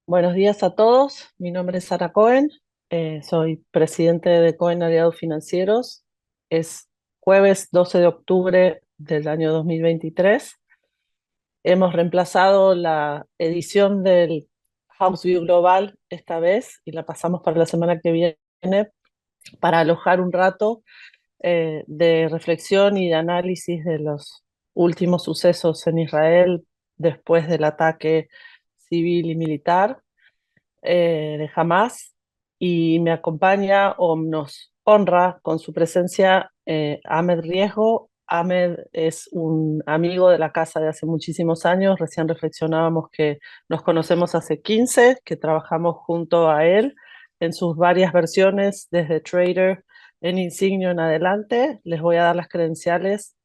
Buenos días a todos. Mi nombre es Sara Cohen. Soy presidente de Cohen Aliados Financieros. Es jueves 12 de octubre del año 2023. Hemos reemplazado la edición del House View Global esta vez y la pasamos para la semana que viene para alojar un rato de reflexión y de análisis de los últimos sucesos en Israel después del ataque civil y militar de Hamas, y me acompaña o nos honra con su presencia Ahmed Riesgo. Ahmed es un amigo de la casa de hace muchísimos años. Recién reflexionábamos que nos conocemos hace 15, que trabajamos junto a él en sus varias versiones, desde Trader en Insignia en adelante. Les voy a dar las credenciales.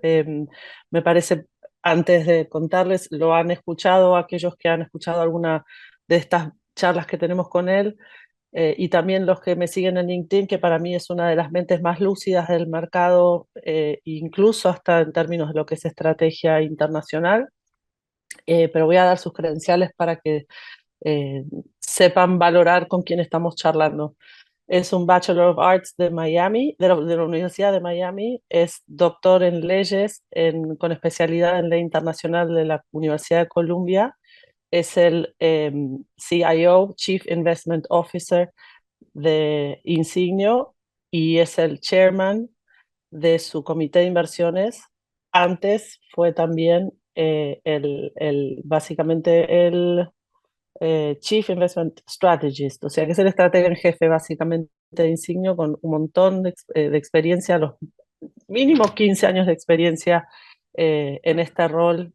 Me parece, antes de contarles, lo han escuchado aquellos que han escuchado alguna de estas charlas que tenemos con él, y también los que me siguen en LinkedIn, que para mí es una de las mentes más lúcidas del mercado, incluso hasta en términos de lo que es estrategia internacional. Pero voy a dar sus credenciales para que eh, sepan valorar con quién estamos charlando. Es un Bachelor of Arts de Miami, de la Universidad de Miami. Es doctor en leyes con especialidad en ley internacional de la Universidad de Columbia. Es el CIO, Chief Investment Officer de Insignio, y es el chairman de su comité de inversiones. Antes fue también básicamente el Chief Investment Strategist, o sea que es el estratega en jefe básicamente de Insignio, con un montón de experiencia, los mínimos 15 años de experiencia en este rol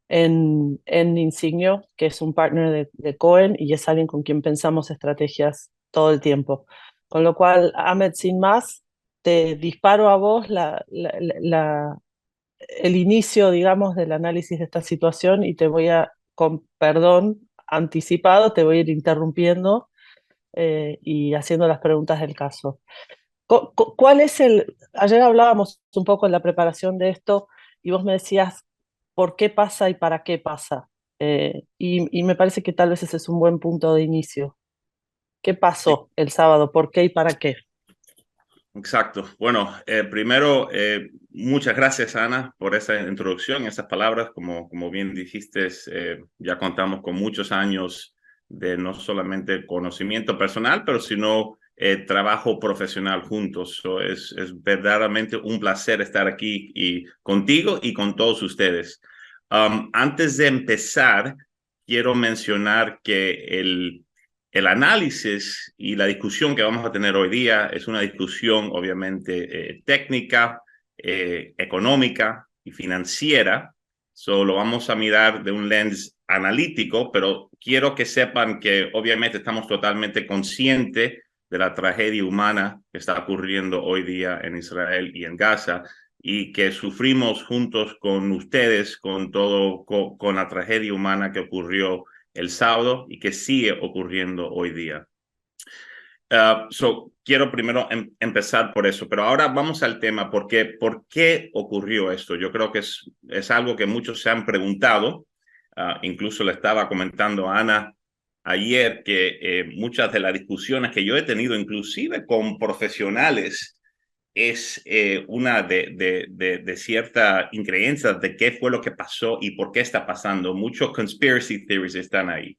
en Insignio, que es un partner de Cohen y es alguien con quien pensamos estrategias todo el tiempo. Con lo cual, Ahmed, sin más, te disparo a vos el inicio, digamos, del análisis de esta situación, y te voy a, con perdón anticipado, te voy a ir interrumpiendo y haciendo las preguntas del caso. ¿Cuál es ayer hablábamos un poco en la preparación de esto y vos me decías por qué pasa y para qué pasa? Y me parece que tal vez ese es un buen punto de inicio. ¿Qué Sí, pasó el sábado? ¿Por qué y para qué? exacto. Bueno, primero, muchas gracias, Ana, por esa introducción, esas palabras. Como bien dijiste, ya contamos con muchos años de no solamente conocimiento personal, pero sino trabajo profesional juntos. Es verdaderamente un placer estar aquí y contigo y con todos ustedes. Antes de empezar, quiero mencionar que el análisis y la discusión que vamos a tener hoy día es una discusión obviamente técnica, económica y financiera. Solo vamos a mirar de un lens analítico, pero quiero que sepan que obviamente estamos totalmente conscientes de la tragedia humana que está ocurriendo hoy día en Israel y en Gaza, y que sufrimos juntos con ustedes con la tragedia humana que ocurrió el sábado y que sigue ocurriendo hoy día. Quiero primero empezar por eso, pero ahora vamos al tema. ¿Por qué ocurrió esto? Yo creo que es algo que muchos se han preguntado. Incluso le estaba comentando a Ana ayer que muchas de las discusiones que yo he tenido, inclusive con profesionales, es una de cierta increencia de qué fue lo que pasó y por qué está pasando. Muchos conspiracy theories están ahí.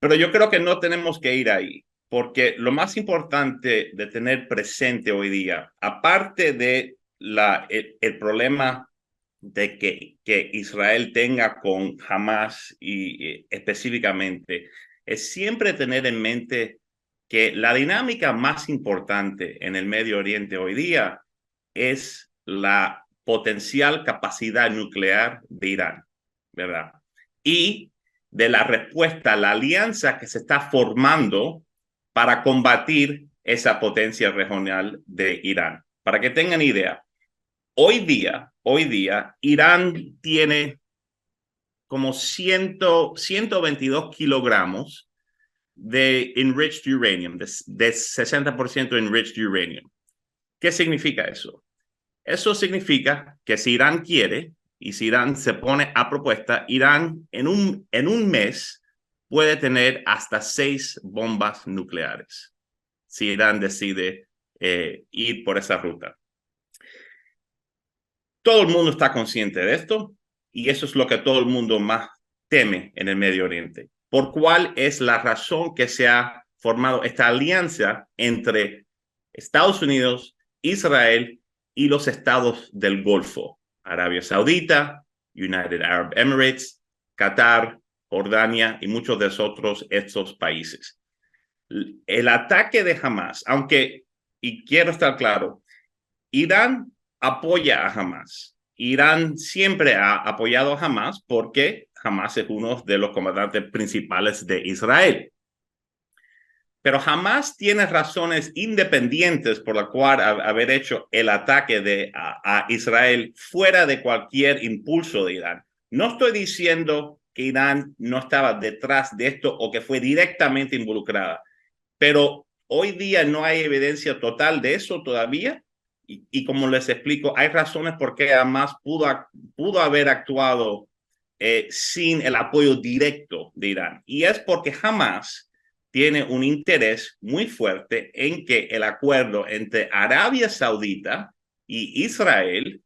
Pero yo creo que no tenemos que ir ahí, porque lo más importante de tener presente hoy día, aparte de el problema de que Israel tenga con Hamas y específicamente, es siempre tener en mente que la dinámica más importante en el Medio Oriente hoy día es la potencial capacidad nuclear de Irán, ¿verdad? Y de la respuesta, la alianza que se está formando para combatir esa potencia regional de Irán. Para que tengan idea, hoy día, Irán tiene como 122 kilogramos de enriched uranium, de 60% enriched uranium. ¿Qué significa eso? Eso significa que si Irán quiere y si Irán se pone a propuesta, Irán en un mes puede tener hasta 6 bombas nucleares si Irán decide ir por esa ruta. Todo el mundo está consciente de esto y eso es lo que todo el mundo más teme en el Medio Oriente. ¿Por cuál es la razón que se ha formado esta alianza entre Estados Unidos, Israel y los estados del Golfo? Arabia Saudita, United Arab Emirates, Qatar, Jordania y muchos de estos países. El ataque de Hamas, aunque, y quiero estar claro, Irán apoya a Hamas. Irán siempre ha apoyado a Hamas porque Hamas es uno de los comandantes principales de Israel. Pero Hamas tiene razones independientes por la cual haber hecho el ataque a Israel fuera de cualquier impulso de Irán. No estoy diciendo que Irán no estaba detrás de esto o que fue directamente involucrada, pero hoy día no hay evidencia total de eso todavía. Y como les explico, hay razones por qué Hamas pudo haber actuado sin el apoyo directo de Irán. Y es porque Hamas tiene un interés muy fuerte en que el acuerdo entre Arabia Saudita y Israel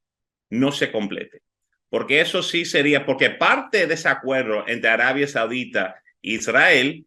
no se complete. Porque eso sí sería, porque parte de ese acuerdo entre Arabia Saudita e Israel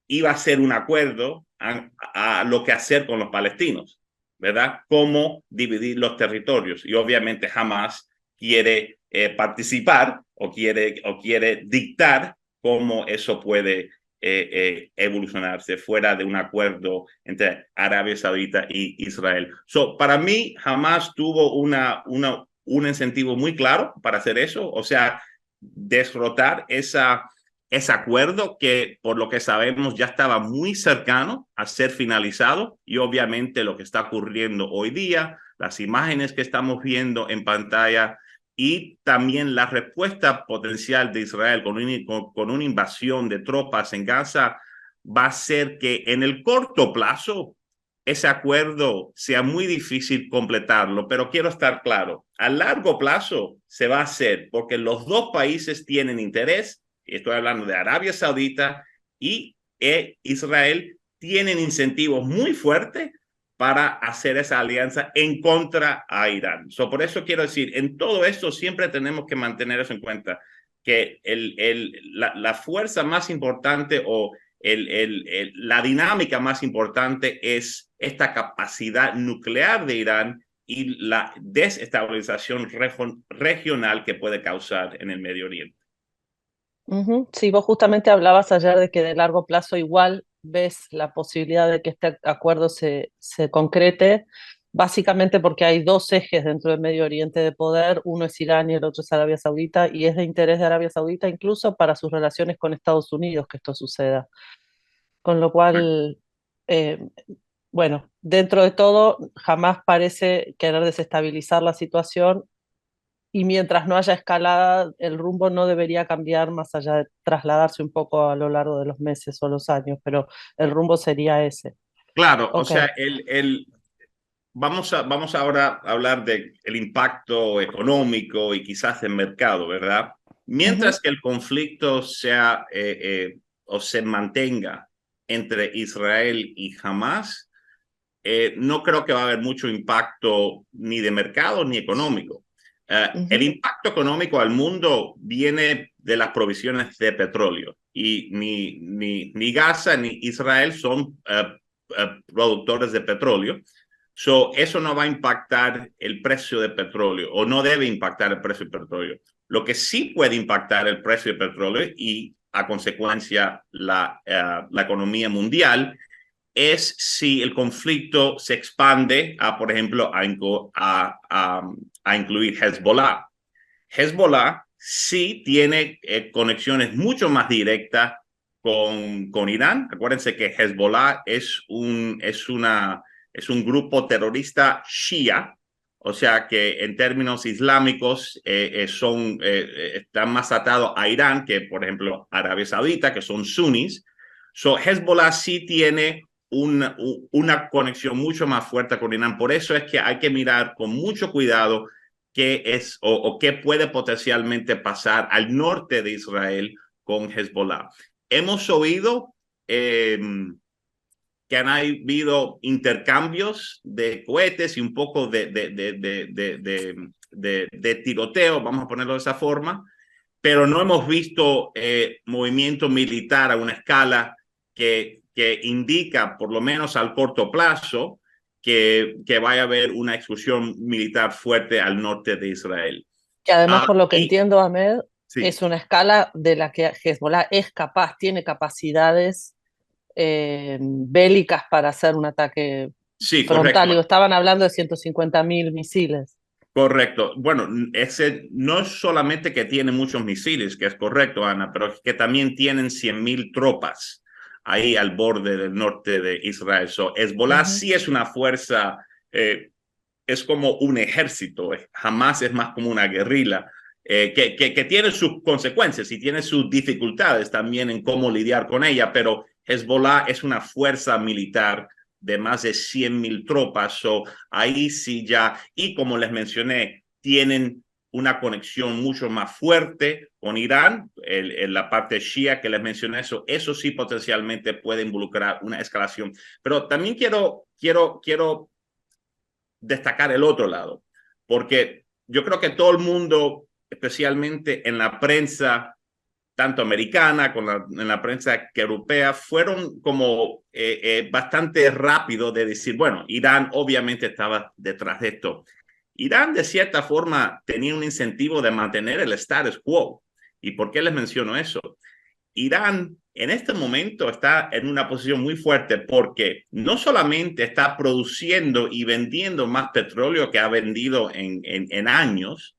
iba a ser un acuerdo a lo que hacer con los palestinos, ¿verdad? Cómo dividir los territorios. Y obviamente Hamas quiere participar o quiere dictar cómo eso puede evolucionarse fuera de un acuerdo entre Arabia Saudita y Israel. Para mí, Hamas tuvo un incentivo muy claro para hacer eso, o sea, derrotar ese acuerdo que, por lo que sabemos, ya estaba muy cercano a ser finalizado y obviamente lo que está ocurriendo hoy día, las imágenes que estamos viendo en pantalla y también la respuesta potencial de Israel con una invasión de tropas en Gaza va a hacer que en el corto plazo ese acuerdo sea muy difícil completarlo, pero quiero estar claro, a largo plazo se va a hacer porque los dos países tienen interés. Estoy hablando de Arabia Saudita y Israel, tienen incentivos muy fuertes para hacer esa alianza en contra a Irán. Por eso quiero decir, en todo esto siempre tenemos que mantener eso en cuenta, que la fuerza más importante o la dinámica más importante es esta capacidad nuclear de Irán y la desestabilización regional que puede causar en el Medio Oriente. Sí, vos justamente hablabas ayer de que de largo plazo igual ves la posibilidad de que este acuerdo se concrete, básicamente porque hay dos ejes dentro del Medio Oriente de poder, uno es Irán y el otro es Arabia Saudita, y es de interés de Arabia Saudita incluso para sus relaciones con Estados Unidos que esto suceda. Con lo cual, eh, bueno, dentro de todo, jamás parece querer desestabilizar la situación y mientras no haya escalada, el rumbo no debería cambiar más allá de trasladarse un poco a lo largo de los meses o los años, pero el rumbo sería ese. Claro, o Ok. sea, vamos ahora a hablar del impacto económico y quizás del mercado, ¿verdad? Ujú, Mientras que el conflicto sea o se mantenga entre Israel y Hamas, no creo que va a haber mucho impacto ni de mercado ni económico. El ujú, impacto económico al mundo viene de las provisiones de petróleo y ni Gaza ni Israel son productores de petróleo. Eso no va a impactar el precio de petróleo o no debe impactar el precio de petróleo. Lo que sí puede impactar el precio de petróleo y a consecuencia la economía mundial es si el conflicto se expande a, por ejemplo, a incluir Hezbollah. Hezbollah sí tiene conexiones mucho más directas con Irán. Acuérdense que Hezbollah es un grupo terrorista shia, o sea que en términos islámicos están más atados a Irán que, por ejemplo, Arabia Saudita, que son sunnis. Hezbollah sí tiene una conexión mucho más fuerte con Irán. Por eso es que hay que mirar con mucho cuidado qué es o qué puede potencialmente pasar al norte de Israel con Hezbollah. hemos oído que han habido intercambios de cohetes y un poco de tiroteo, vamos a ponerlo de esa forma, pero no hemos visto movimiento militar a una escala que indica, por lo menos al corto plazo, que vaya a haber una exclusión militar fuerte al norte de Israel. Que además, por lo que Y entiendo, Ahmed, sí, es una escala de la que Hezbollah es capaz, tiene capacidades bélicas para hacer un ataque sí, frontal. correcto. Digo, estaban hablando de 150.000 misiles. Correcto. Bueno, ese no es solamente que tiene muchos misiles, que es correcto, Ana, pero que también tienen 100.000 tropas ahí al borde del norte de Israel. So, Hezbollah Ujú. sí es una fuerza, es como un ejército, jamás es más como una guerrilla, que tiene sus consecuencias y tiene sus dificultades también en cómo lidiar con ella, pero Hezbollah es una fuerza militar de más de 100.000 tropas, so, ahí sí ya, y como les mencioné, tienen una conexión mucho más fuerte con Irán, en la parte shia que les mencioné, eso sí potencialmente puede involucrar una escalación. Pero también quiero destacar el otro lado, porque yo creo que todo el mundo, especialmente en la prensa, tanto americana como en la prensa europea, fueron como bastante rápido de decir, bueno, Irán obviamente estaba detrás de esto. Irán, de cierta forma, tenía un incentivo de mantener el status quo. ¿Y por qué les menciono eso? Irán en este momento está en una posición muy fuerte porque no solamente está produciendo y vendiendo más petróleo que ha vendido en años,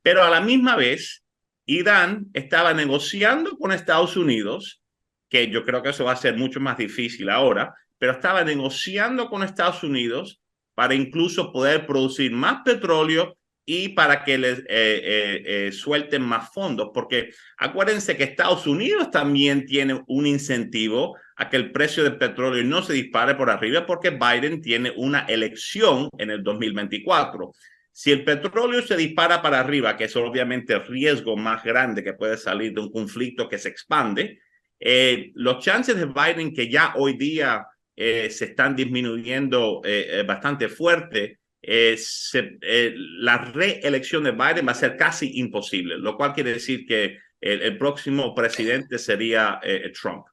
pero a la misma vez Irán estaba negociando con Estados Unidos, que yo creo que eso va a ser mucho más difícil ahora, pero estaba negociando con Estados Unidos para incluso poder producir más petróleo y para que les suelten más fondos, porque acuérdense que Estados Unidos también tiene un incentivo a que el precio del petróleo no se dispare por arriba porque Biden tiene una elección en el 2024. Si el petróleo se dispara para arriba, que es obviamente el riesgo más grande que puede salir de un conflicto que se expande, los chances de Biden, que ya hoy día se están disminuyendo bastante fuerte, la reelección de Biden va a ser casi imposible, lo cual quiere decir que el próximo presidente sería Trump.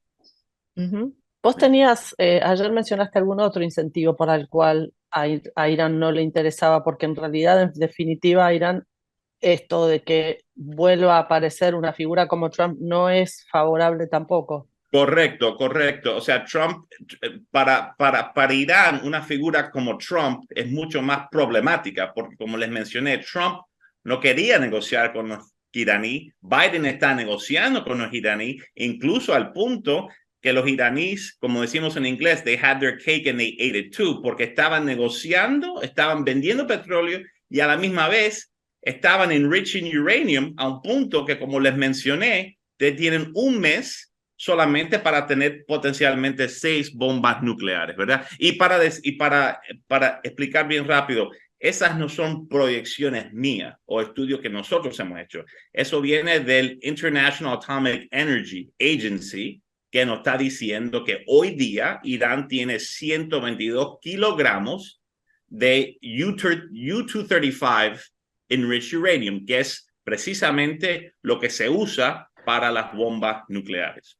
Ujú. Vos tenías, ayer mencionaste algún otro incentivo para el cual a Irán no le interesaba, porque en realidad, en definitiva, a Irán esto de que vuelva a aparecer una figura como Trump no es favorable tampoco. Correcto, correcto. O sea, Trump, para Irán, una figura como Trump es mucho más problemática, porque como les mencioné, Trump no quería negociar con los iraníes. Biden está negociando con los iraníes, incluso al punto que los iraníes, como decimos en inglés, they had their cake and they ate it too, porque estaban negociando, estaban vendiendo petróleo y a la misma vez estaban enriching uranium a un punto que, como les mencioné, tienen un mes solamente para tener potencialmente 6 bombas nucleares, ¿verdad? Para explicar bien rápido, esas no son proyecciones mías o estudios que nosotros hemos hecho. Eso viene del International Atomic Energy Agency, que nos está diciendo que hoy día Irán tiene 122 kilogramos de U-235 enriched uranium, que es precisamente lo que se usa para las bombas nucleares.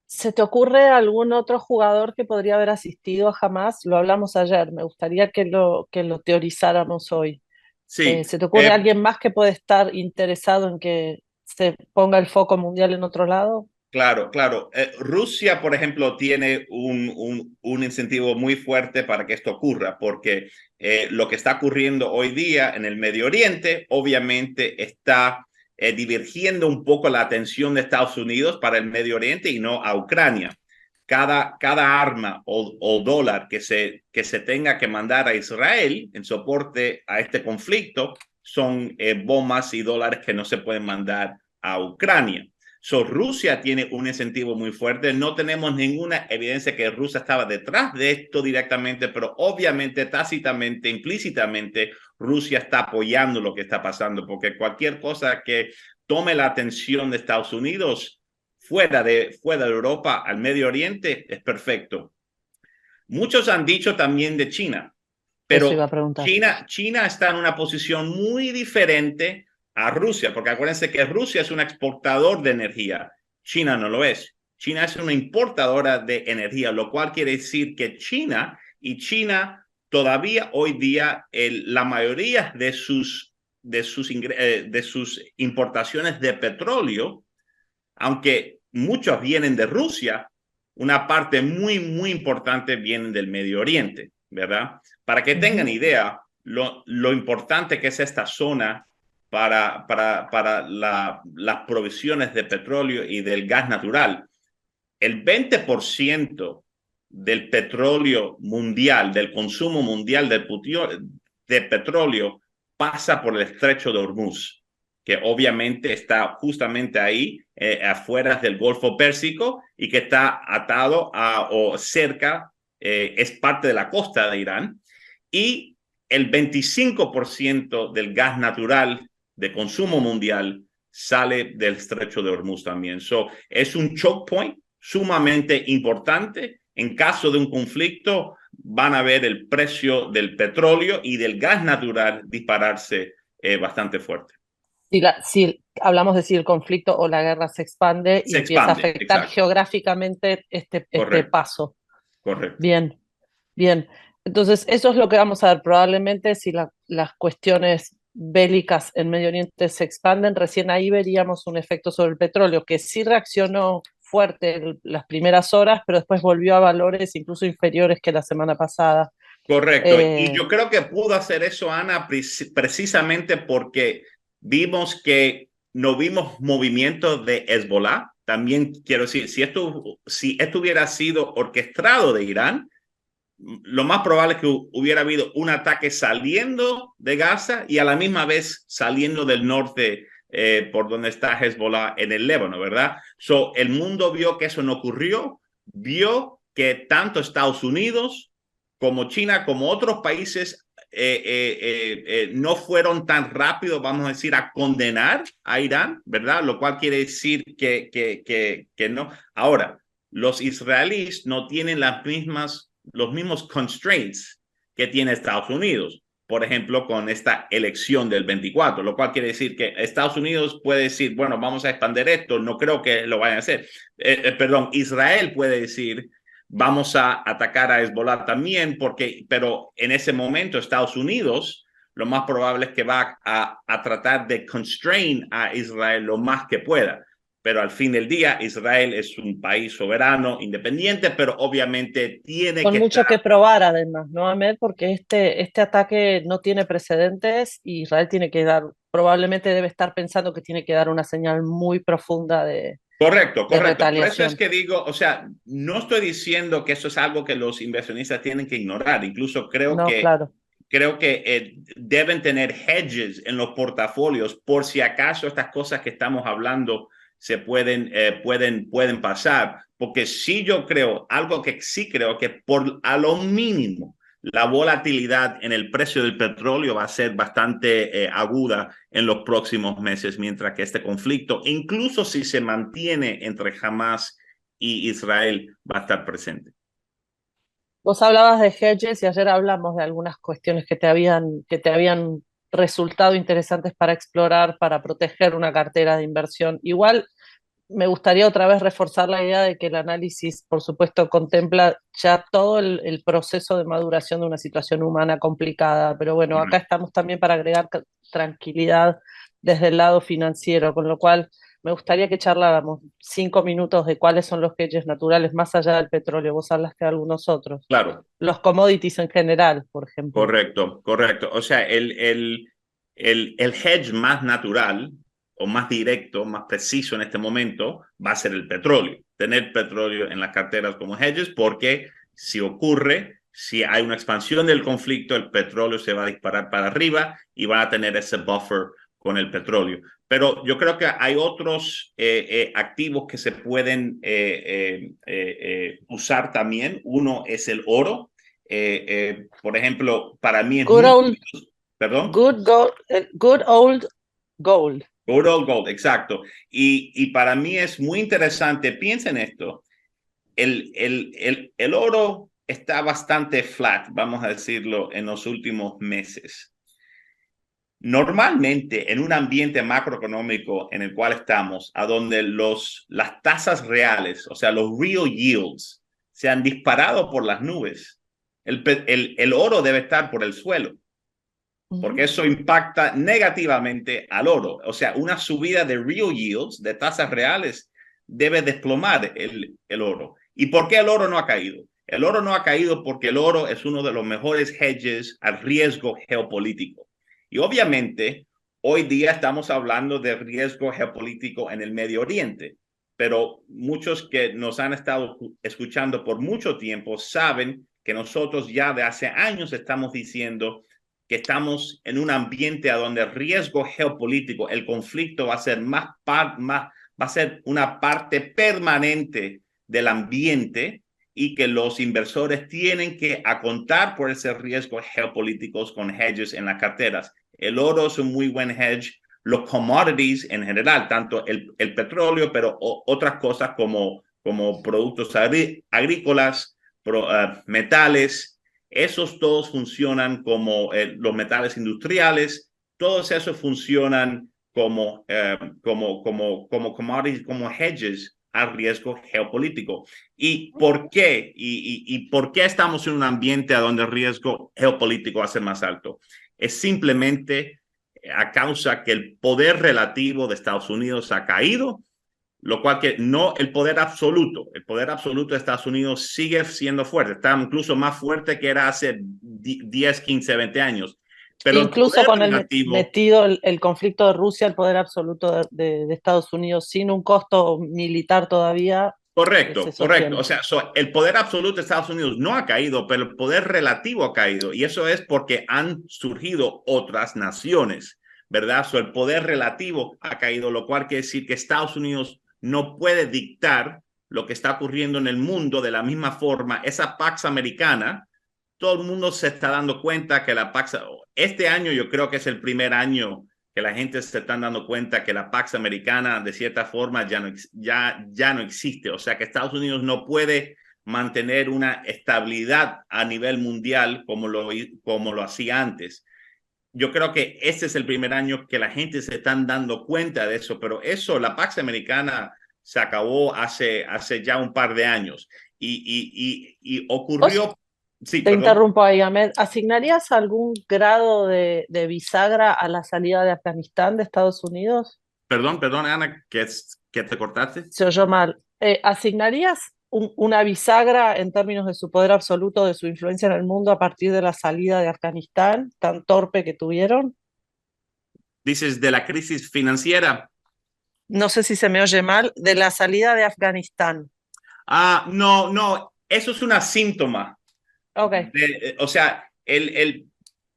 ¿Se te ocurre algún otro jugador que podría haber asistido a Hamas? Lo hablamos ayer, me gustaría que lo teorizáramos hoy. Sí, ¿Se te ocurre alguien más que puede estar interesado en que se ponga el foco mundial en otro lado? claro, claro. Rusia, por ejemplo, tiene un incentivo muy fuerte para que esto ocurra, porque lo que está ocurriendo hoy día en el Medio Oriente, obviamente, está divergiendo un poco la atención de Estados Unidos para el Medio Oriente y no a Ucrania. Cada arma o dólar que se tenga que mandar a Israel en soporte a este conflicto son bombas y dólares que no se pueden mandar a Ucrania. So, Rusia tiene un incentivo muy fuerte. No tenemos ninguna evidencia que Rusia estaba detrás de esto directamente, pero obviamente, tácitamente, implícitamente, Rusia está apoyando lo que está pasando, porque cualquier cosa que tome la atención de Estados Unidos fuera de Europa al Medio Oriente, es perfecto. Muchos han dicho también de China, Eso iba a pero preguntar. China está en una posición muy diferente a Rusia, porque acuérdense que Rusia es un exportador de energía, China no lo es. China es una importadora de energía, lo cual quiere decir que China todavía hoy día la mayoría de sus importaciones de petróleo, aunque muchos vienen de Rusia, una parte muy, muy importante viene del Medio Oriente, ¿verdad? Para que tengan idea lo importante que es esta zona para las provisiones de petróleo y del gas natural. El 20% del petróleo mundial, del consumo mundial de petróleo, pasa por el estrecho de Hormuz, que obviamente está justamente ahí, afuera del Golfo Pérsico, y que está atado o cerca, es parte de la costa de Irán, y el 25% del gas natural de consumo mundial sale del estrecho de Hormuz también. Es un choke point sumamente importante. En caso de un conflicto, van a ver el precio del petróleo y del gas natural dispararse bastante fuerte. Si hablamos de si el conflicto o la guerra se expande y Se empieza a expande, afectar exacto. geográficamente este Correcto, paso. correcto. Bien, bien. Entonces, eso es lo que vamos a ver. Probablemente si las cuestiones bélicas en Medio Oriente se expanden, recién ahí veríamos un efecto sobre el petróleo, que sí reaccionó fuerte las primeras horas, pero después volvió a valores incluso inferiores que la semana pasada. Correcto. Y Eh, yo creo que pudo hacer eso, Ana, precisamente porque vimos que no vimos movimientos de Hezbollah. También quiero decir, si esto hubiera sido orquestado de Irán, lo más probable es que hubiera habido un ataque saliendo de Gaza y a la misma vez saliendo del norte, por donde está Hezbollah en el Líbano, ¿verdad? El mundo vio que eso no ocurrió, vio que tanto Estados Unidos como China, como otros países, no fueron tan rápidos, vamos a decir, a condenar a Irán, ¿verdad? Lo cual quiere decir que no. Ahora, los israelíes no tienen los mismos constraints que tiene Estados Unidos. Por ejemplo, con esta elección del 24, lo cual quiere decir que Estados Unidos puede decir, bueno, vamos a expandir esto, no creo que lo vayan a hacer. Perdón, Israel puede decir, vamos a atacar a Hezbollah también, pero en ese momento Estados Unidos lo más probable es que va a tratar de constrain a Israel lo más que pueda. Pero al fin del día, Israel es un país soberano, independiente, pero obviamente tiene con que estar. mucho que probar además, ¿no, Ahmed? Porque este ataque no tiene precedentes y Israel tiene que dar, probablemente debe estar pensando que tiene que dar una señal muy profunda Correcto, de correcto. Por eso es retaliación. que digo, o sea, no estoy diciendo que eso es algo que los inversionistas tienen que ignorar. Incluso No, claro. creo que deben tener hedges en los portafolios por si acaso estas cosas que estamos hablando pueden pasar. Porque sí yo creo, algo que sí creo que por a lo mínimo la volatilidad en el precio del petróleo va a ser bastante aguda en los próximos meses, mientras que este conflicto, incluso si se mantiene entre Hamas y Israel, va a estar presente. Vos hablabas de hedges y ayer hablamos de algunas cuestiones que te habían resultado interesantes para explorar, para proteger una cartera de inversión. Igual me gustaría otra vez reforzar la idea de que el análisis, por supuesto, contempla ya todo el proceso de maduración de una situación humana complicada, pero bueno, acá estamos también para agregar tranquilidad desde el lado financiero, con lo cual me gustaría que charláramos 5 minutos de cuáles son los hedges naturales más allá del petróleo. Vos hablaste de algunos otros. Claro, Los commodities en general, por ejemplo. correcto, correcto. O sea, el hedge más natural o más directo, más preciso en este momento va a ser el petróleo. Tener petróleo en las carteras como hedges, porque si hay una expansión del conflicto, el petróleo se va a disparar para arriba y van a tener ese buffer con el petróleo. Pero yo creo que hay otros activos que se pueden usar también. Uno es el oro. Por ejemplo, para mí es Good muy. old, Perdón. good old gold. Good old gold, exacto. Y para mí es muy interesante, piensa en esto, el oro está bastante flat, vamos a decirlo, en los últimos meses. Normalmente, en un ambiente macroeconómico en el cual estamos, a donde las tasas reales, o sea, los real yields, se han disparado por las nubes, el oro debe estar por el suelo, porque eso impacta negativamente al oro. O sea, una subida de real yields, de tasas reales, debe desplomar el oro. ¿Y por qué el oro no ha caído? El oro no ha caído porque el oro es uno de los mejores hedges al riesgo geopolítico. Y obviamente, hoy día estamos hablando de riesgo geopolítico en el Medio Oriente, pero muchos que nos han estado escuchando por mucho tiempo saben que nosotros ya de hace años estamos diciendo que estamos en un ambiente a donde el riesgo geopolítico, el conflicto va a ser va a ser una parte permanente del ambiente y que los inversores tienen que contar por ese riesgo geopolíticos con hedges en las carteras. El oro es un muy buen hedge, los commodities en general, tanto el petróleo, pero otras cosas como productos agrícolas, metales, esos todos funcionan como los metales industriales, todos esos funcionan como commodities, como hedges al riesgo geopolítico. ¿Y por qué? ¿Y por qué estamos en un ambiente a donde el riesgo geopolítico va a ser más alto? Es simplemente a causa que el poder relativo de Estados Unidos ha caído, lo cual que no el poder absoluto de Estados Unidos sigue siendo fuerte, está incluso más fuerte que era hace 10, 15, 20 años. Pero el Incluso poder con relativo, metido el conflicto de Rusia, el poder absoluto de Estados Unidos, sin un costo militar todavía, se correcto, correcto. O sostiene. sea, el poder absoluto de Estados Unidos no ha caído, pero el poder relativo ha caído. Y eso es porque han surgido otras naciones, ¿verdad? El poder relativo ha caído, lo cual quiere decir que Estados Unidos no puede dictar lo que está ocurriendo en el mundo de la misma forma. Esa Pax Americana, todo el mundo se está dando cuenta que la Pax, este año yo creo que es el primer año que la gente se está dando cuenta que la Pax Americana de cierta forma ya no existe. O sea que Estados Unidos no puede mantener una estabilidad a nivel mundial como lo hacía antes. Yo creo que este es el primer año que la gente se está dando cuenta de eso, pero la Pax Americana se acabó hace ya un par de años y ¿Vos, ocurrió, sí, te perdón, interrumpo ahí, Ahmed, ¿asignarías algún grado de bisagra a la salida de Afganistán de Estados Unidos? perdón, Ana, que te cortaste. Se oyó mal. ¿Asignarías una bisagra en términos de su poder absoluto, de su influencia en el mundo a partir de la salida de Afganistán, tan torpe que tuvieron? Dices de la crisis financiera. No sé si se me oye mal, de la salida de Afganistán. No, no, eso es una síntoma. Ok. O sea,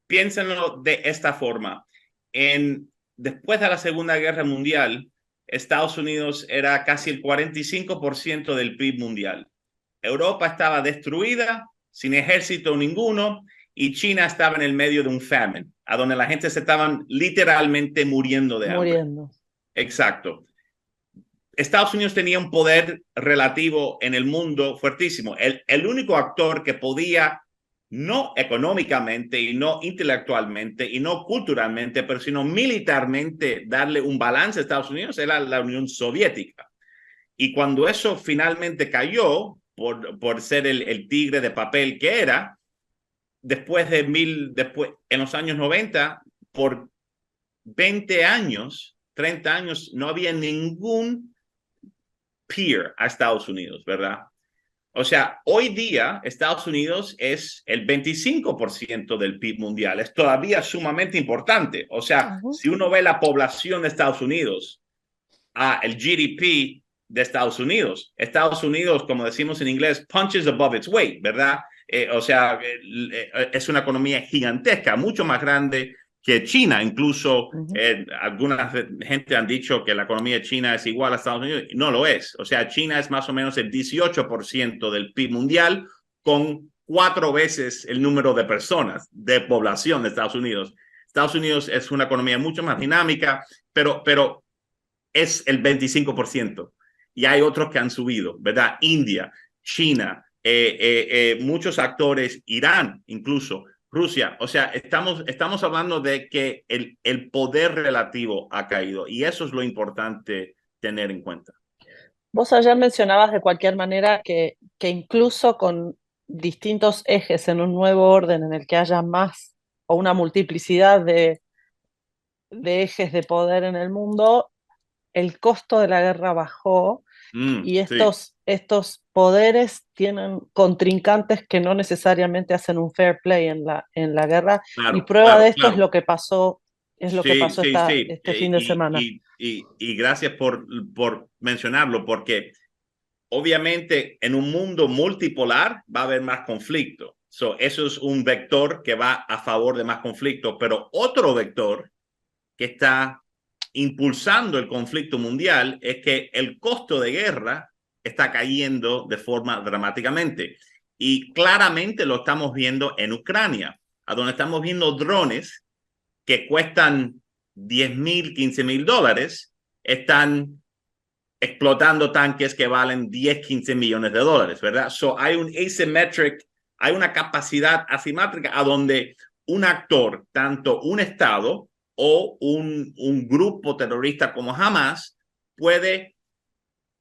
piénsenlo de esta forma. Después de la Segunda Guerra Mundial, Estados Unidos era casi el 45% del PIB mundial. Europa estaba destruida, sin ejército ninguno, y China estaba en el medio de un famine, a donde la gente se estaban literalmente muriendo de hambre. Muriendo. Exacto. Estados Unidos tenía un poder relativo en el mundo fuertísimo. El único actor que podía, no económicamente y no intelectualmente y no culturalmente, pero sino militarmente darle un balance a Estados Unidos era la Unión Soviética. Y cuando eso finalmente cayó, por ser el tigre de papel que era, después, en los años 90, por 20 años, 30 años, no había ningún peer a Estados Unidos, ¿verdad? O sea, hoy día Estados Unidos es el 25% del PIB mundial. Es todavía sumamente importante. O sea, Ujú. si uno ve la población de Estados Unidos, el GDP de Estados Unidos, como decimos en inglés, punches above its weight, ¿verdad? O sea, es una economía gigantesca, mucho más grande que China. Incluso Ujú. alguna gente han dicho que la economía de China es igual a Estados Unidos. No lo es. O sea, China es más o menos el 18% del PIB mundial, con 4 veces el número de personas, de población de Estados Unidos. Estados Unidos es una economía mucho más dinámica, pero es el 25%. Y hay otros que han subido, ¿verdad? India, China, muchos actores, Irán incluso, Rusia. O sea, estamos hablando de que el poder relativo ha caído y eso es lo importante tener en cuenta. Vos ayer mencionabas de cualquier manera que incluso con distintos ejes en un nuevo orden en el que haya más o una multiplicidad de ejes de poder en el mundo, el costo de la guerra bajó y Sí, estos poderes tienen contrincantes que no necesariamente hacen un fair play en la guerra, y claro, prueba claro, de esto claro. es lo que Sí, pasó sí, sí. este fin de semana. Y gracias por mencionarlo, porque obviamente en un mundo multipolar va a haber más conflicto. Eso es un vector que va a favor de más conflicto, pero otro vector que está impulsando el conflicto mundial es que el costo de guerra está cayendo de forma dramáticamente. Y claramente lo estamos viendo en Ucrania, a donde estamos viendo drones que cuestan 10,000, 15,000 dólares, están explotando tanques que valen 10, 15 millones de dólares, ¿verdad? Hay un asymmetric, hay una capacidad asimétrica a donde un actor, tanto un Estado o un grupo terrorista como Hamas, puede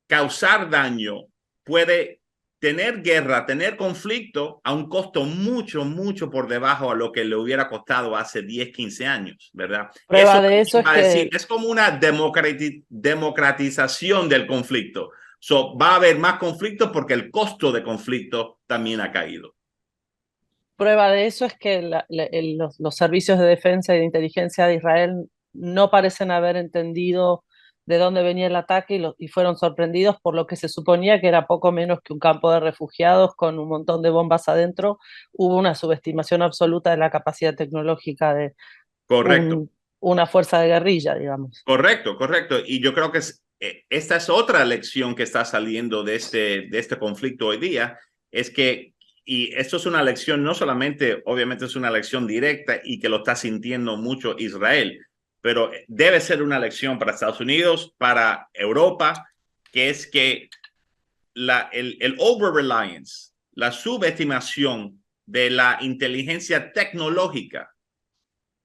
causar daño, puede tener guerra, tener conflicto a un costo mucho, mucho por debajo a lo que le hubiera costado hace 10, 15 años, ¿verdad? Eso Prueba de eso también es va a decir, que es como una democratización del conflicto. Va a haber más conflicto porque el costo de conflicto también ha caído. Prueba de eso es que los servicios de defensa y de inteligencia de Israel no parecen haber entendido de dónde venía el ataque y fueron sorprendidos por lo que se suponía que era poco menos que un campo de refugiados con un montón de bombas adentro. Hubo una subestimación absoluta de la capacidad tecnológica de Correcto. un, una fuerza de guerrilla, digamos. Correcto, correcto. Y yo creo que esta es otra lección que está saliendo de este conflicto hoy día, es que, y esto es una lección, no solamente, obviamente es una lección directa y que lo está sintiendo mucho Israel, pero debe ser una lección para Estados Unidos, para Europa, que es que el over-reliance, la subestimación de la inteligencia tecnológica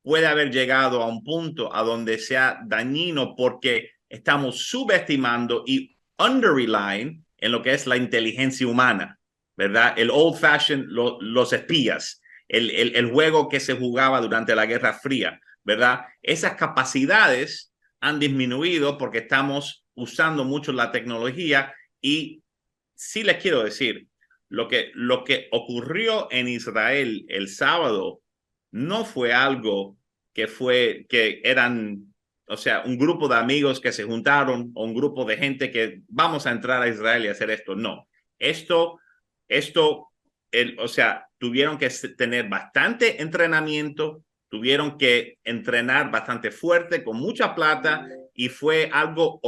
puede haber llegado a un punto a donde sea dañino porque estamos subestimando y under-relying en lo que es la inteligencia humana, ¿verdad? El old fashioned, los espías, el juego que se jugaba durante la Guerra Fría, ¿verdad? Esas capacidades han disminuido porque estamos usando mucho la tecnología y sí les quiero decir, lo que ocurrió en Israel el sábado no fue algo que eran, o sea, un grupo de amigos que se juntaron o un grupo de gente que vamos a entrar a Israel y hacer esto. No, esto, esto, o sea, tuvieron que tener bastante entrenamiento, tuvieron que entrenar bastante fuerte, con mucha plata, y fue algo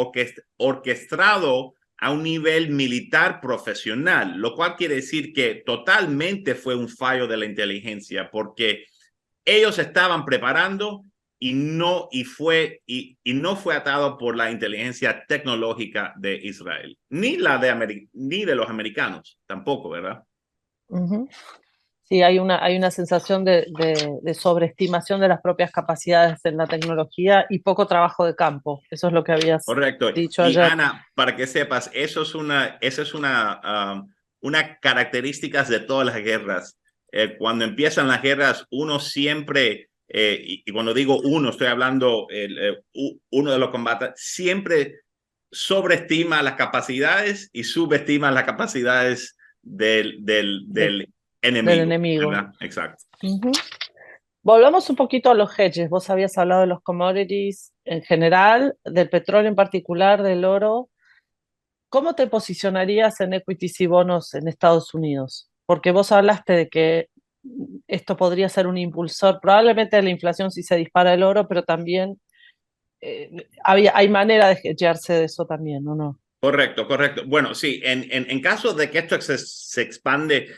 orquestado a un nivel militar profesional, lo cual quiere decir que totalmente fue un fallo de la inteligencia, porque ellos estaban preparando y no fue atado por la inteligencia tecnológica de Israel, ni de los americanos, tampoco, ¿verdad? Ujú. Sí, hay una sensación de sobreestimación de las propias capacidades en la tecnología y poco trabajo de campo. Eso es lo que habías Correcto. dicho Y ayer. Ana, para que sepas, esa es una característica de todas las guerras. Cuando empiezan las guerras, uno siempre, y cuando digo uno, estoy hablando uno de los combates, siempre sobreestima las capacidades y subestima las capacidades de- del del enemigo, enemigo. ¿verdad? Exacto. Ujú. Volvamos un poquito a los hedges. Vos habías hablado de los commodities en general, del petróleo en particular, del oro. ¿Cómo te posicionarías en equities y bonos en Estados Unidos? Porque vos hablaste de que esto podría ser un impulsor, probablemente de la inflación si se dispara el oro, pero también hay manera de hedgearse de eso también, ¿o no? Correcto, correcto. Bueno, sí, en caso de que esto se expande,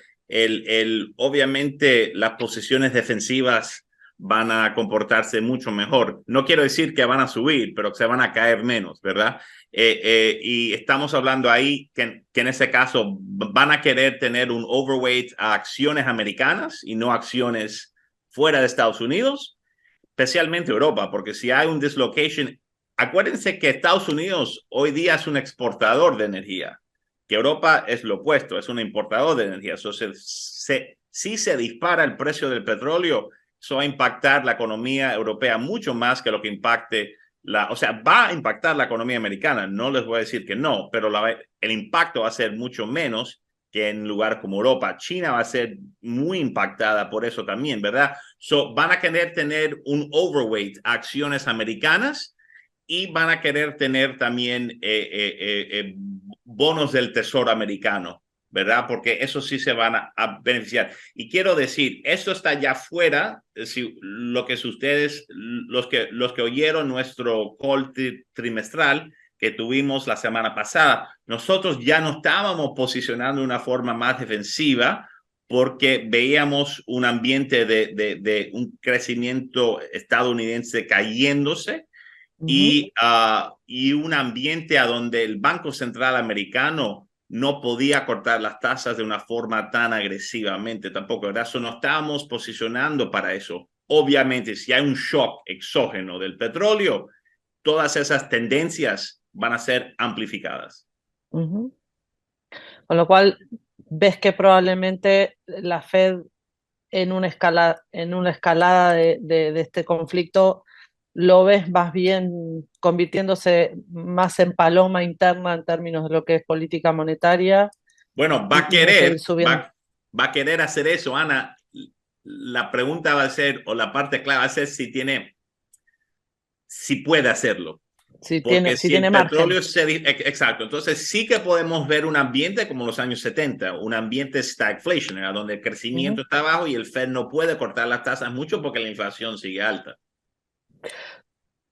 obviamente las posiciones defensivas van a comportarse mucho mejor. No quiero decir que van a subir, pero que se van a caer menos, ¿verdad? Y estamos hablando ahí que en ese caso van a querer tener un overweight a acciones americanas y no acciones fuera de Estados Unidos, especialmente Europa, porque si hay un dislocation, acuérdense que Estados Unidos hoy día es un exportador de energía, que Europa es lo opuesto, es un importador de energía. Si se dispara el precio del petróleo, eso va a impactar la economía europea mucho más que lo que impacte o sea, va a impactar la economía americana. No les voy a decir que no, pero el impacto va a ser mucho menos que en lugares como Europa. China va a ser muy impactada por eso también, ¿verdad? Van a querer tener un overweight a acciones americanas y van a querer tener también bonos del Tesoro americano, ¿verdad? Porque eso sí se van a beneficiar. Y quiero decir, esto está ya fuera, si lo que ustedes, los que oyeron nuestro call trimestral que tuvimos la semana pasada, nosotros ya no estábamos posicionando de una forma más defensiva porque veíamos un ambiente de un crecimiento estadounidense cayéndose y un ambiente a donde el Banco Central americano no podía cortar las tasas de una forma tan agresivamente tampoco, ¿verdad? Eso no estábamos posicionando para eso. Obviamente, si hay un shock exógeno del petróleo, todas esas tendencias van a ser amplificadas. Con lo cual, ves que probablemente la Fed en una escalada de este conflicto lo ves más bien convirtiéndose más en paloma interna en términos de lo que es política monetaria Bueno, y no seguir subiendo. va a querer hacer eso, Ana. La pregunta va a ser, o la parte clave va a ser si puede hacerlo. Porque Si si el tiene margen. petróleo exacto, entonces sí que podemos ver un ambiente como los años 70, un ambiente stagflation, donde el crecimiento está bajo y el Fed no puede cortar las tasas mucho porque la inflación sigue alta.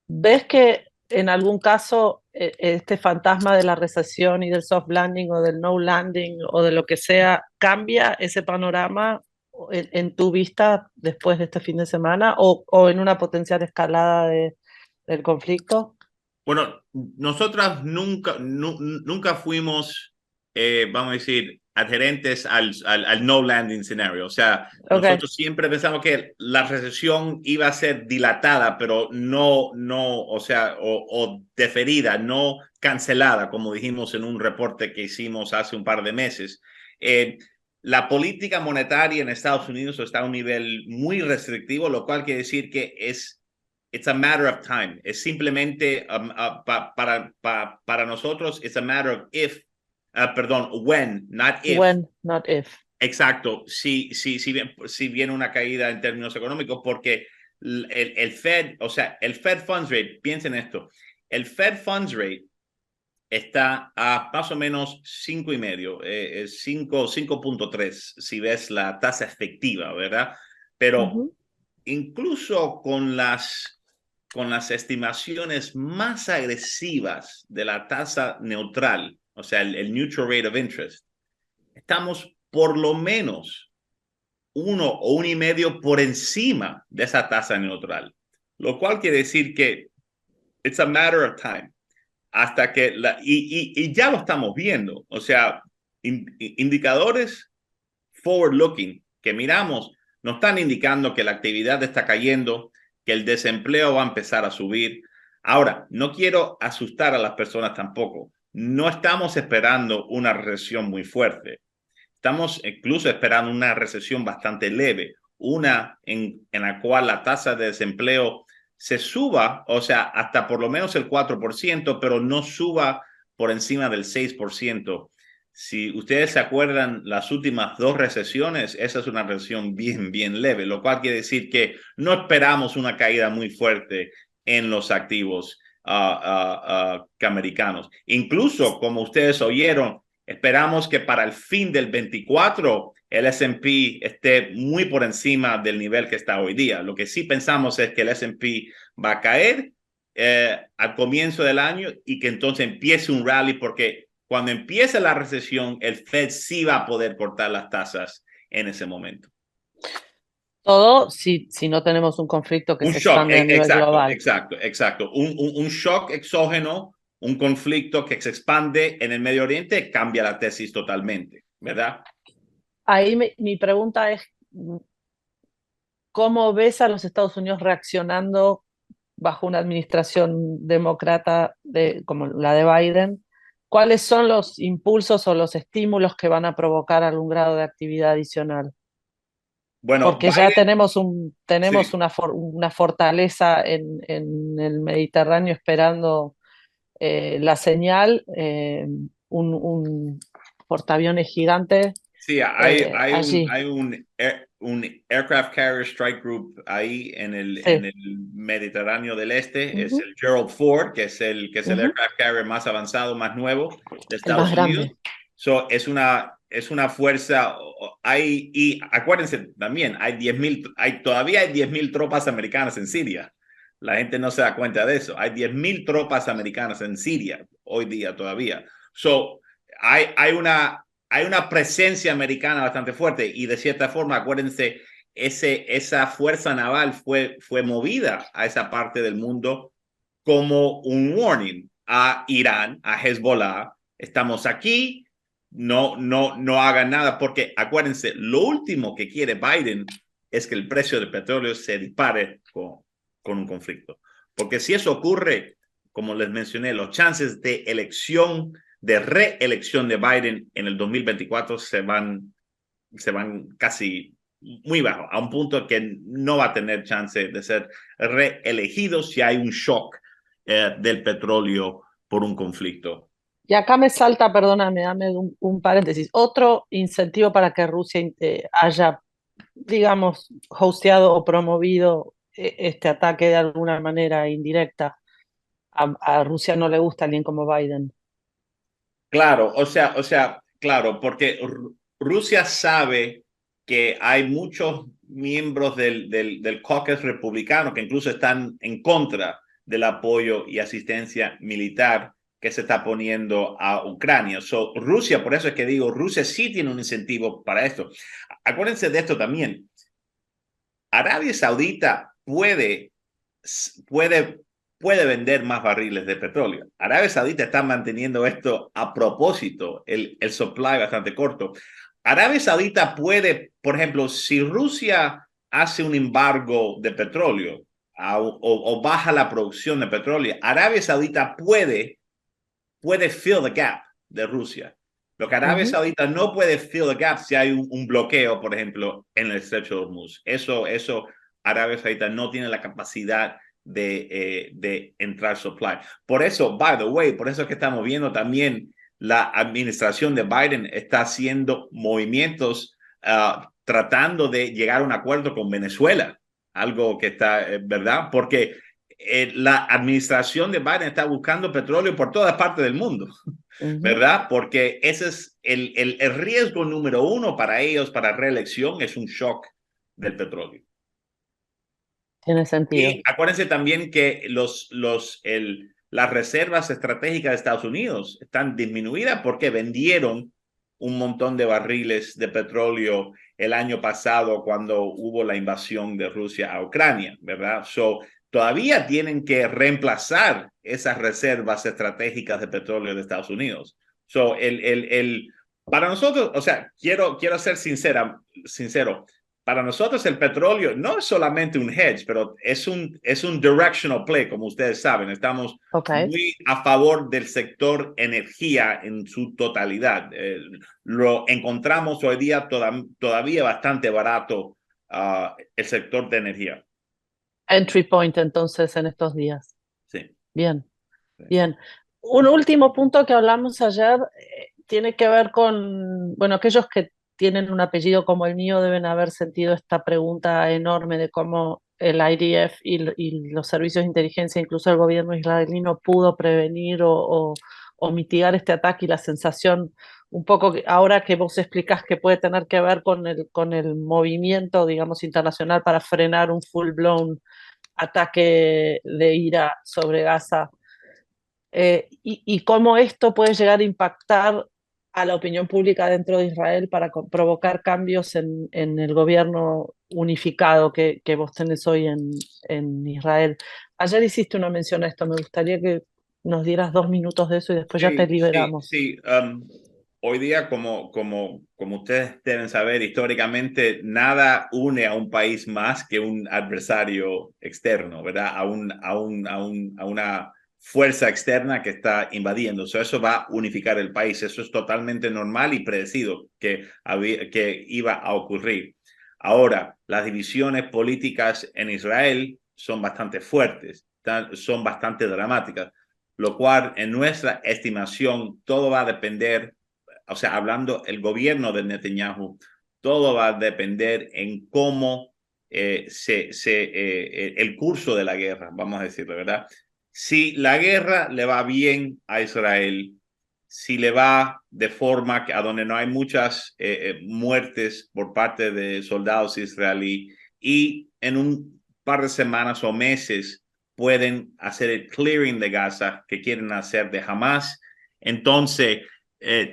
¿Ves que en algún caso este fantasma de la recesión y del soft landing o del no landing o de lo que sea cambia ese panorama en tu vista después de este fin de semana o en una potencial escalada del conflicto? Bueno, nosotras nunca fuimos, vamos a decir, adherentes al no landing scenario. O sea, Ok. nosotros siempre pensamos que la recesión iba a ser dilatada, pero no, o sea, o deferida, no cancelada, como dijimos en un reporte que hicimos hace un par de meses. La política monetaria en Estados Unidos está a un nivel muy restrictivo, lo cual quiere decir que it's a matter of time. Es simplemente para nosotros, it's a matter of if, perdón, when, not if. When, not if. Exacto, si viene una caída en términos económicos, porque el Fed, o sea, el Fed Funds Rate, piensen esto, el Fed Funds Rate está a más o menos 5,5, 5.3, si ves la tasa efectiva, ¿verdad? Pero incluso con las estimaciones más agresivas de la tasa neutral, o sea, el neutral rate of interest, estamos por lo menos 1 o 1,5 por encima de esa tasa neutral, lo cual quiere decir que it's a matter of time hasta que y ya lo estamos viendo, o sea, indicadores forward looking que miramos nos están indicando que la actividad está cayendo, que el desempleo va a empezar a subir. Ahora, no quiero asustar a las personas tampoco. No estamos esperando una recesión muy fuerte. Estamos incluso esperando una recesión bastante leve, una en la cual la tasa de desempleo se suba, o sea, hasta por lo menos el 4%, pero no suba por encima del 6%. Si ustedes se acuerdan, las últimas 2 recesiones, esa es una recesión bien leve, lo cual quiere decir que no esperamos una caída muy fuerte en los activos americanos. Incluso, como ustedes oyeron, esperamos que para el fin del 24 el S&P esté muy por encima del nivel que está hoy día. Lo que sí pensamos es que el S&P va a caer al comienzo del año y que entonces empiece un rally, porque cuando empiece la recesión, el Fed sí va a poder cortar las tasas en ese momento. Todo si no tenemos un conflicto que Un se shock, expande a nivel exacto, global. exacto, exacto. Un shock exógeno, un conflicto que se expande en el Medio Oriente, cambia la tesis totalmente, ¿verdad? Ahí mi pregunta es, ¿cómo ves a los Estados Unidos reaccionando bajo una administración demócrata como la de Biden? ¿Cuáles son los impulsos o los estímulos que van a provocar algún grado de actividad adicional? Bueno, Porque ya Biden, tenemos sí. una fortaleza en el Mediterráneo esperando la señal, un portaaviones gigante Sí, allí. un aircraft carrier strike group ahí en Sí, el Mediterráneo del Este. Es ujú, el Gerald Ford, que es el ujú. aircraft carrier más avanzado, más nuevo de El más Estados Unidos. grande. So, es una fuerza. Y acuérdense también, todavía hay 10.000 tropas americanas en Siria. La gente no se da cuenta de eso. Hay 10.000 tropas americanas en Siria hoy día todavía. So, hay, hay una, hay una presencia americana bastante fuerte y de cierta forma, acuérdense, esa fuerza naval fue movida a esa parte del mundo como un warning a Irán, a Hezbollah. Estamos aquí, no hagan nada, porque acuérdense, lo último que quiere Biden es que el precio del petróleo se dispare con un conflicto. Porque si eso ocurre, como les mencioné, los chances de reelección de Biden en el 2024 se van casi muy bajo, a un punto que no va a tener chance de ser reelegido si hay un shock del petróleo por un conflicto. Y acá me salta, perdóname, dame un paréntesis, otro incentivo para que Rusia haya, digamos, hosteado o promovido este ataque de alguna manera indirecta. A Rusia no le gusta alguien como Biden. Claro, claro, porque Rusia sabe que hay muchos miembros del caucus republicano que incluso están en contra del apoyo y asistencia militar que se está poniendo a Ucrania. So, Rusia, por eso es que digo, Rusia sí tiene un incentivo para esto. Acuérdense de esto también. Arabia Saudita puede, puede vender más barriles de petróleo. Arabia Saudita está manteniendo esto a propósito, el supply bastante corto. Arabia Saudita puede, por ejemplo, si Rusia hace un embargo de petróleo o baja la producción de petróleo, Arabia Saudita puede fill the gap de Rusia. Lo que Arabia Ujú. Saudita no puede fill the gap si hay un bloqueo, por ejemplo, en el estrecho de Hormuz. Eso Arabia Saudita no tiene la capacidad de entrar supply. Por eso, by the way, por eso es que estamos viendo también la administración de Biden está haciendo movimientos tratando de llegar a un acuerdo con Venezuela, algo que está, ¿verdad? Porque la administración de Biden está buscando petróleo por todas partes del mundo, Ujú. ¿verdad? Porque ese es el riesgo número uno para ellos para reelección, es un shock del petróleo. Tiene sentido. Y acuérdense también que las reservas estratégicas de Estados Unidos están disminuidas porque vendieron un montón de barriles de petróleo el año pasado cuando hubo la invasión de Rusia a Ucrania, ¿verdad? So, todavía tienen que reemplazar esas reservas estratégicas de petróleo de Estados Unidos. So, para nosotros, o sea, quiero ser sincero, para nosotros el petróleo no es solamente un hedge, pero es un directional play, como ustedes saben. Estamos Ok. muy a favor del sector energía en su totalidad. Lo encontramos hoy día todavía bastante barato el sector de energía. Entry point entonces en estos días. Sí, Bien, sí. bien. Un último punto que hablamos ayer tiene que ver con, bueno, aquellos que tienen un apellido como el mío deben haber sentido esta pregunta enorme de cómo el IDF y los servicios de inteligencia, incluso el gobierno israelí, no pudo prevenir o mitigar este ataque y la sensación, un poco ahora que vos explicás que puede tener que ver con el movimiento, digamos, internacional para frenar un full-blown ataque de ira sobre Gaza, y cómo esto puede llegar a impactar a la opinión pública dentro de Israel para provocar cambios en el gobierno unificado que vos tenés hoy en Israel. Ayer hiciste una mención a esto, me gustaría que nos dieras 2 minutos de eso y después ya te Sí, sí, liberamos. sí. Hoy día, como ustedes deben saber, históricamente nada une a un país más que un adversario externo, ¿verdad? A una fuerza externa que está invadiendo. Eso va a unificar el país. Eso es totalmente normal y predecido que iba a ocurrir. Ahora, las divisiones políticas en Israel son bastante fuertes, son bastante dramáticas, lo cual en nuestra estimación todo va a depender, o sea, hablando el gobierno de Netanyahu, todo va a depender en cómo el curso de la guerra, vamos a decirlo, ¿verdad? Si la guerra le va bien a Israel, si le va de forma que a donde no hay muchas muertes por parte de soldados israelíes y en un par de semanas o meses pueden hacer el clearing de Gaza que quieren hacer de Hamas, entonces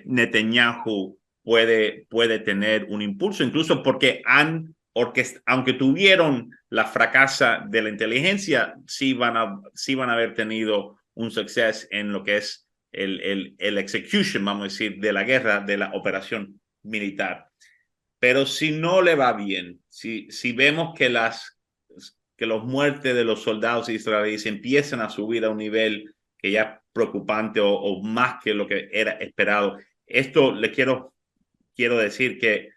Netanyahu puede tener un impulso, incluso porque aunque tuvieron la fracasa de la inteligencia, sí van a haber tenido un suceso en lo que es el execution, vamos a decir, de la guerra, de la operación militar. Pero si no le va bien, si vemos que los muertes de los soldados israelíes empiezan a subir a un nivel que ya es preocupante o más que lo que era esperado, esto le quiero decir que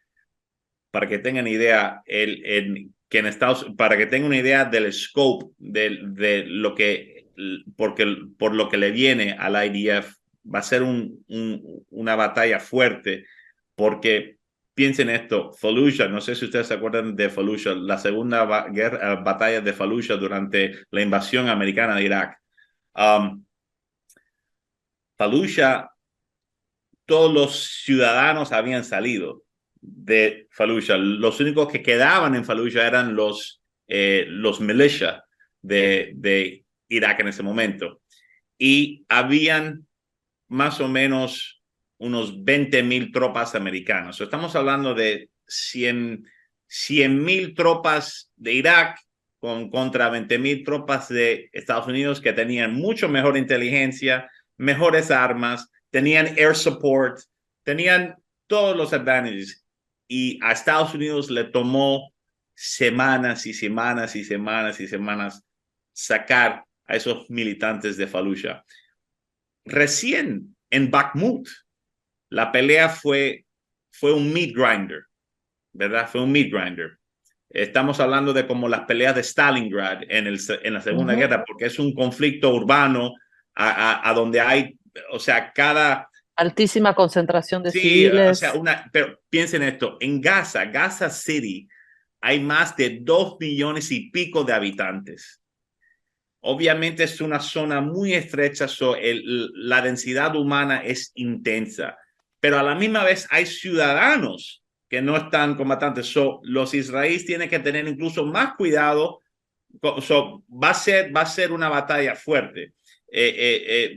para que tengan idea, que en para que tengan una idea del scope de lo que, por lo que le viene al IDF, va a ser una batalla fuerte, porque piensen esto, Fallujah, no sé si ustedes se acuerdan de Fallujah, la segunda batalla de Fallujah durante la invasión americana de Irak. Um, Fallujah, todos los ciudadanos habían salido de Fallujah. Los únicos que quedaban en Fallujah eran los militias de Irak en ese momento. Y habían más o menos unos 20,000 tropas americanas. Estamos hablando de 100,000 tropas de Irak contra 20,000 tropas de Estados Unidos que tenían mucho mejor inteligencia, mejores armas, tenían air support, tenían todos los advantages. Y a Estados Unidos le tomó semanas y semanas y semanas y semanas sacar a esos militantes de Fallujah. Recién en Bakhmut, la pelea fue un meat grinder, ¿verdad? Fue un meat grinder. Estamos hablando de como las peleas de Stalingrad en la Segunda Guerra, porque es un conflicto urbano a donde hay, o sea, Altísima concentración de sí, o sea, civiles. pero piensen esto, en Gaza City, hay más de 2,000,000 y pico de habitantes. Obviamente es una zona muy estrecha, la densidad humana es intensa, pero a la misma vez hay ciudadanos que no están combatantes. Los israelíes tienen que tener incluso más cuidado. Va a ser una batalla fuerte,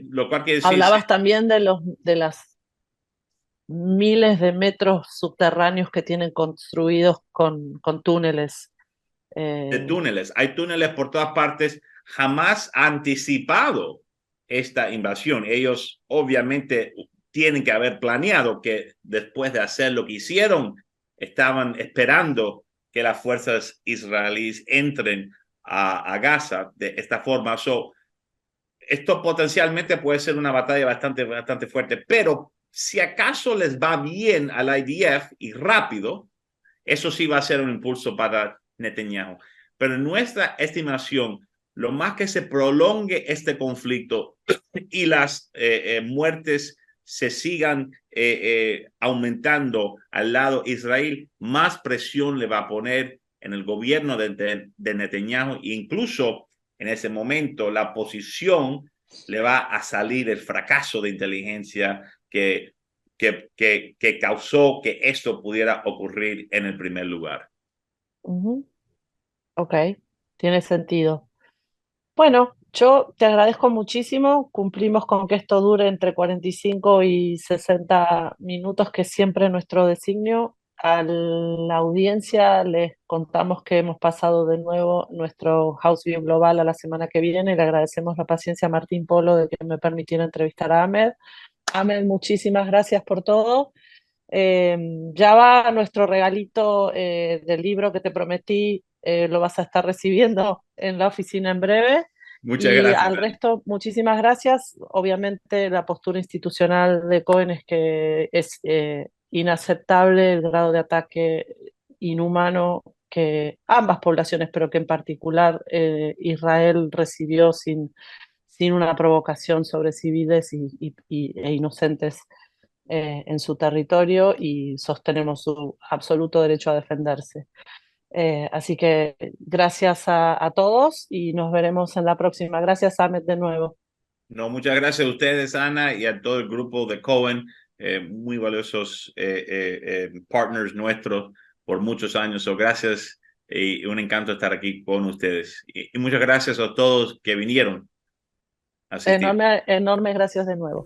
lo cual quiere decir, Hablabas también de las miles de metros subterráneos que tienen construidos con túneles. de Eh, túneles. Hay túneles por todas partes. Jamás ha anticipado esta invasión. Ellos obviamente tienen que haber planeado que después de hacer lo que hicieron, estaban esperando que las fuerzas israelíes entren a Gaza de esta forma. Esto potencialmente puede ser una batalla bastante fuerte, pero si acaso les va bien al IDF y rápido, eso sí va a ser un impulso para Netanyahu. Pero en nuestra estimación, lo más que se prolongue este conflicto y las muertes se sigan aumentando al lado de Israel, más presión le va a poner en el gobierno de Netanyahu e incluso en ese momento la posición le va a salir el fracaso de inteligencia que causó que esto pudiera ocurrir en el primer lugar. Ujú. Ok, tiene sentido. Bueno. Yo te agradezco muchísimo. Cumplimos con que esto dure entre 45 y 60 minutos, que es siempre nuestro designio. A la audiencia les contamos que hemos pasado de nuevo nuestro House View Global a la semana que viene. Le agradecemos la paciencia a Martín Polo de que me permitiera entrevistar a Ahmed. Ahmed, muchísimas gracias por todo. Eh, ya va nuestro regalito del libro que te prometí, lo vas a estar recibiendo en la oficina en breve. Muchas Y gracias, al Ana. resto, muchísimas gracias. Obviamente la postura institucional de Cohen es que es inaceptable el grado de ataque inhumano que ambas poblaciones, pero que en particular Israel recibió sin una provocación sobre civiles e inocentes en su territorio, y sostenemos su absoluto derecho a defenderse. Así que gracias a todos y nos veremos en la próxima. Gracias, Ahmed, de nuevo. No, muchas gracias a ustedes, Ana, y a todo el grupo de Cohen, muy valiosos partners nuestros por muchos años. So, gracias y un encanto estar aquí con ustedes. Y muchas gracias a todos que vinieron a asistir. Enorme, enormes gracias de nuevo.